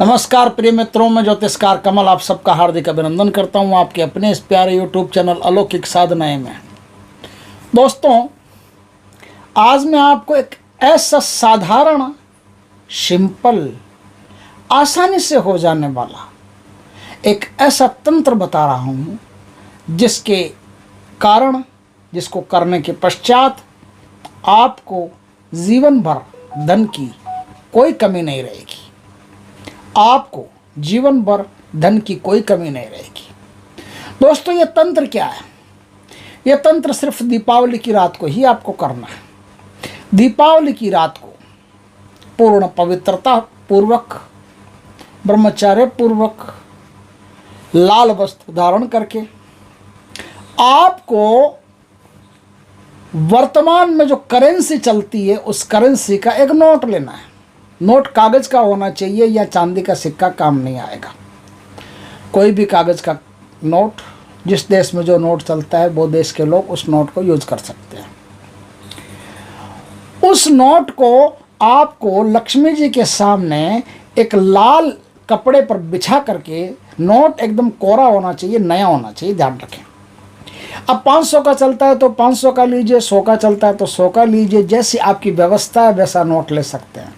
नमस्कार प्रिय मित्रों, मैं ज्योतिषकार कमल आप सबका हार्दिक अभिनंदन करता हूं आपके अपने इस प्यारे यूट्यूब चैनल अलौकिक साधनाएं में। दोस्तों, आज मैं आपको एक ऐसा साधारण, सिंपल, आसानी से हो जाने वाला एक ऐसा तंत्र बता रहा हूं जिसके कारण, जिसको करने के पश्चात आपको जीवन भर धन की कोई कमी नहीं रहेगी। आपको जीवन भर धन की कोई कमी नहीं रहेगी। दोस्तों, ये तंत्र क्या है? यह तंत्र सिर्फ दीपावली की रात को ही आपको करना है। दीपावली की रात को पूर्ण पवित्रता पूर्वक, ब्रह्मचर्य पूर्वक, लाल वस्त्र धारण करके आपको वर्तमान में जो करेंसी चलती है उस करेंसी का एक नोट लेना है। नोट कागज का होना चाहिए या चांदी का सिक्का काम नहीं आएगा। कोई भी कागज का नोट, जिस देश में जो नोट चलता है वो देश के लोग उस नोट को यूज कर सकते हैं। उस नोट को आपको लक्ष्मी जी के सामने एक लाल कपड़े पर बिछा करके, नोट एकदम कोरा होना चाहिए, नया होना चाहिए, ध्यान रखें। अब 500 का चलता है तो 500 का लीजिए, 100 का चलता है तो 100 का लीजिए, जैसी आपकी व्यवस्था है वैसा नोट ले सकते हैं।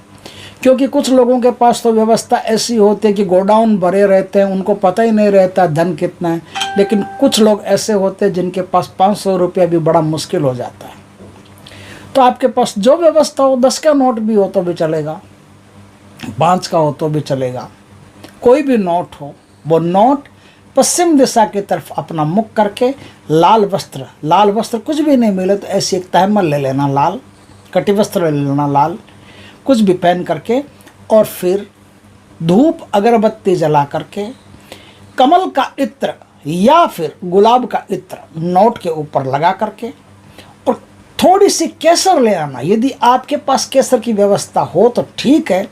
क्योंकि कुछ लोगों के पास तो व्यवस्था ऐसी होती है कि गोडाउन भरे रहते हैं, उनको पता ही नहीं रहता धन कितना है। लेकिन कुछ लोग ऐसे होते हैं जिनके पास 500 रुपया भी बड़ा मुश्किल हो जाता है। तो आपके पास जो व्यवस्था हो, 10 का नोट भी हो तो भी चलेगा, 5 का हो तो भी चलेगा, कोई भी नोट हो, वो नोट पश्चिम दिशा की तरफ अपना मुख करके लाल वस्त्र कुछ भी नहीं मिले तो ऐसी एक तहमल ले लेना, लाल कटी वस्त्र ले लेना, लाल कुछ भी पहन करके, और फिर धूप अगरबत्ती जला करके कमल का इत्र या फिर गुलाब का इत्र नोट के ऊपर लगा करके, और थोड़ी सी केसर ले आना। यदि आपके पास केसर की व्यवस्था हो तो ठीक है।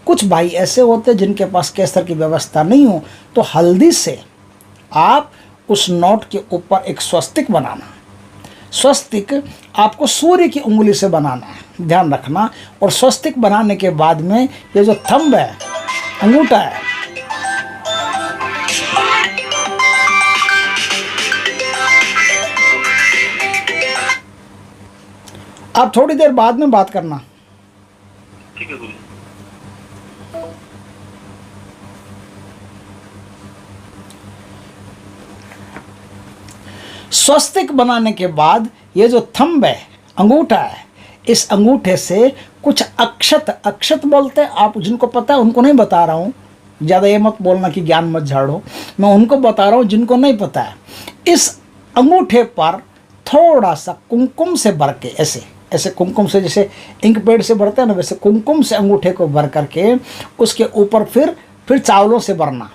कुछ भाई ऐसे होते हैं जिनके पास केसर की व्यवस्था नहीं हो तो हल्दी से आप उस नोट के ऊपर एक स्वस्तिक बनाना। स्वस्तिक आपको सूर्य की उंगली से बनाना है, ध्यान रखना। और स्वस्तिक बनाने के बाद में ये जो थंब है, अंगूठा है, आप थोड़ी देर बाद में बात करना। ठीक है गुरु। स्वस्तिक बनाने के बाद ये जो थंब है, अंगूठा है, इस अंगूठे से कुछ अक्षत बोलते हैं, आप जिनको पता है उनको नहीं बता रहा हूँ, ज़्यादा ये मत बोलना कि ज्ञान मत झाड़ो, मैं उनको बता रहा हूँ जिनको नहीं पता है। इस अंगूठे पर थोड़ा सा कुमकुम से भर के, ऐसे कुमकुम से, जैसे इंक पेड़ से भरते हैं ना, वैसे कुमकुम से अंगूठे को भर करके उसके ऊपर फिर चावलों से भरना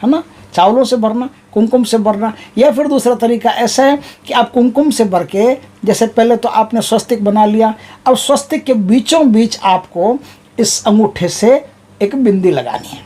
है ना, चावलों से भरना, कुमकुम से भरना। या फिर दूसरा तरीका ऐसा है कि आप कुमकुम से भर के, जैसे पहले तो आपने स्वस्तिक बना लिया, अब स्वस्तिक के बीचों बीच आपको इस अंगूठे से एक बिंदी लगानी है।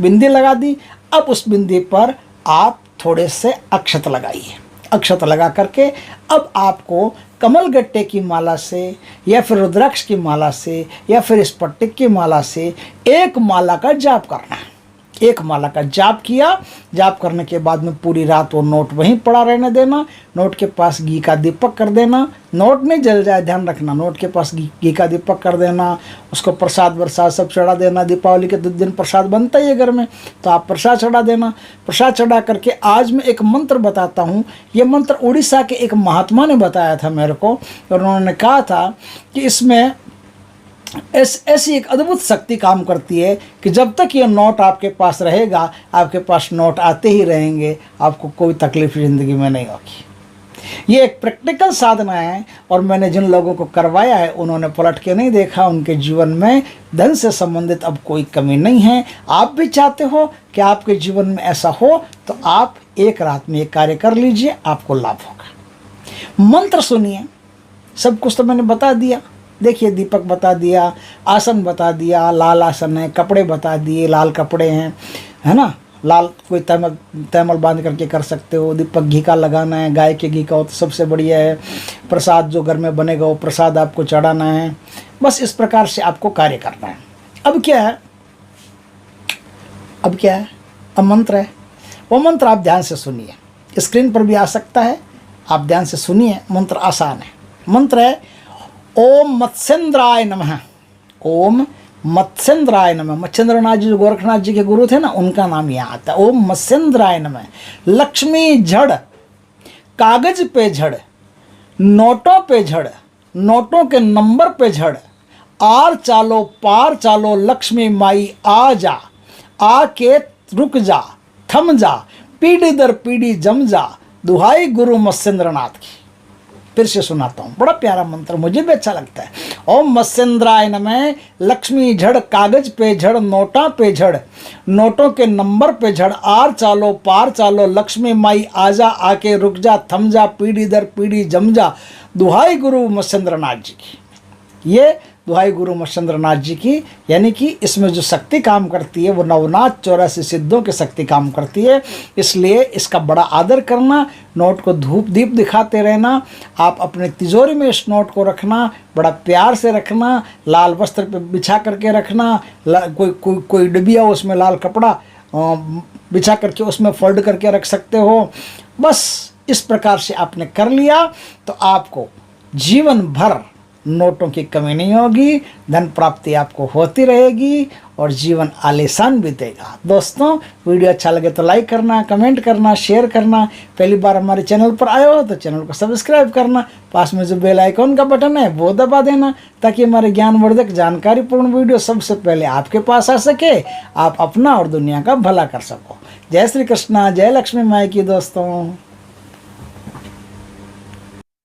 बिंदी लगा दी, अब उस बिंदी पर आप थोड़े से अक्षत लगाइए। अक्षत लगा करके अब आपको कमल गट्टे की माला से या फिर रुद्राक्ष की माला से या फिर स्फटिक की माला से एक माला का जाप करना है। एक माला का जाप किया, जाप करने के बाद में पूरी रात वो नोट वहीं पड़ा रहने देना। नोट के पास घी का दीपक कर देना, नोट नहीं जल जाए, ध्यान रखना। नोट के पास घी का दीपक कर देना, उसको प्रसाद वरसाद सब चढ़ा देना। दीपावली के दिन प्रसाद बनता ही है घर में, तो आप प्रसाद चढ़ा देना। प्रसाद चढ़ा करके आज मैं एक मंत्र बताता हूँ। ये मंत्र उड़ीसा के एक महात्मा ने बताया था मेरे को, और उन्होंने कहा था कि इसमें ऐसी एक अद्भुत शक्ति काम करती है कि जब तक ये नोट आपके पास रहेगा, आपके पास नोट आते ही रहेंगे, आपको कोई तकलीफ ज़िंदगी में नहीं होगी। ये एक प्रैक्टिकल साधना है, और मैंने जिन लोगों को करवाया है उन्होंने पलट के नहीं देखा, उनके जीवन में धन से संबंधित अब कोई कमी नहीं है। आप भी चाहते हो कि आपके जीवन में ऐसा हो तो आप एक रात में ये कार्य कर लीजिए, आपको लाभ होगा। मंत्र सुनिए, सब कुछ तो मैंने बता दिया। देखिए, दीपक बता दिया, आसन बता दिया, लाल आसन है, कपड़े बता दिए, लाल कपड़े हैं, है ना, लाल कोई तैमल बांध करके कर सकते हो। दीपक घी का लगाना है, गाय के घी का हो तो सबसे बढ़िया है। प्रसाद जो घर में बनेगा वो प्रसाद आपको चढ़ाना है। बस इस प्रकार से आपको कार्य करना है। अब क्या है, अब क्या है, अब मंत्र है। वो मंत्र आप ध्यान से सुनिए, स्क्रीन पर भी आ सकता है, आप ध्यान से सुनिए। मंत्र आसान है। मंत्र है ओम मत्स्येंद्राय नमः। ओम मत्स्येंद्राय नमः। मत्स्येंद्रनाथ जी जो गोरखनाथ जी के गुरु थे ना, उनका नाम यहाँ आता है। ओम मत्स्येंद्राय नमः। लक्ष्मी झड़, कागज पे झड़, नोटों पे झड़, नोटों के नंबर पे झड़, आर चालो पार चालो लक्ष्मी माई आ जा, आके रुक जा, थम जा, पीढ़ी दर पीढ़ी जम जा, दुहाई गुरु मत्स्येंद्रनाथ की। फिर से सुनाता हूँ, बड़ा प्यारा मंत्र, मुझे भी अच्छा लगता है। ओम मत्स्येंद्राय नमः। लक्ष्मी झड़, कागज पे झड़, नोटा पे झड़, नोटों के नंबर पे झड़, आर चालो पार चालो लक्ष्मी माई आजा, आके रुक जा, थम जा, पीढ़ी दर पीढ़ी जम जा, दुहाई गुरु मत्स्येंद्रनाथ जी की। ये दुहाई गुरु मत्स्येंद्रनाथ जी की, यानी कि इसमें जो शक्ति काम करती है वो नवनाथ 84 सिद्धों की शक्ति काम करती है। इसलिए इसका बड़ा आदर करना, नोट को धूप दीप दिखाते रहना, आप अपने तिजोरी में इस नोट को रखना, बड़ा प्यार से रखना, लाल वस्त्र पे बिछा करके रखना, कोई डिबिया हो उसमें लाल कपड़ा बिछा करके उसमें फोल्ड करके रख सकते हो। बस इस प्रकार से आपने कर लिया तो आपको जीवन भर नोटों की कमी नहीं होगी, धन प्राप्ति आपको होती रहेगी और जीवन आलीशान बीतेगा। दोस्तों, वीडियो अच्छा लगे तो लाइक करना, कमेंट करना, शेयर करना। पहली बार हमारे चैनल पर आए हो तो चैनल को सब्सक्राइब करना, पास में जो बेल आइकॉन का बटन है वो दबा देना, ताकि हमारे ज्ञानवर्धक जानकारीपूर्ण वीडियो सबसे पहले आपके पास आ सके, आप अपना और दुनिया का भला कर सको। जय श्री कृष्णा, जय लक्ष्मी माई की। दोस्तों।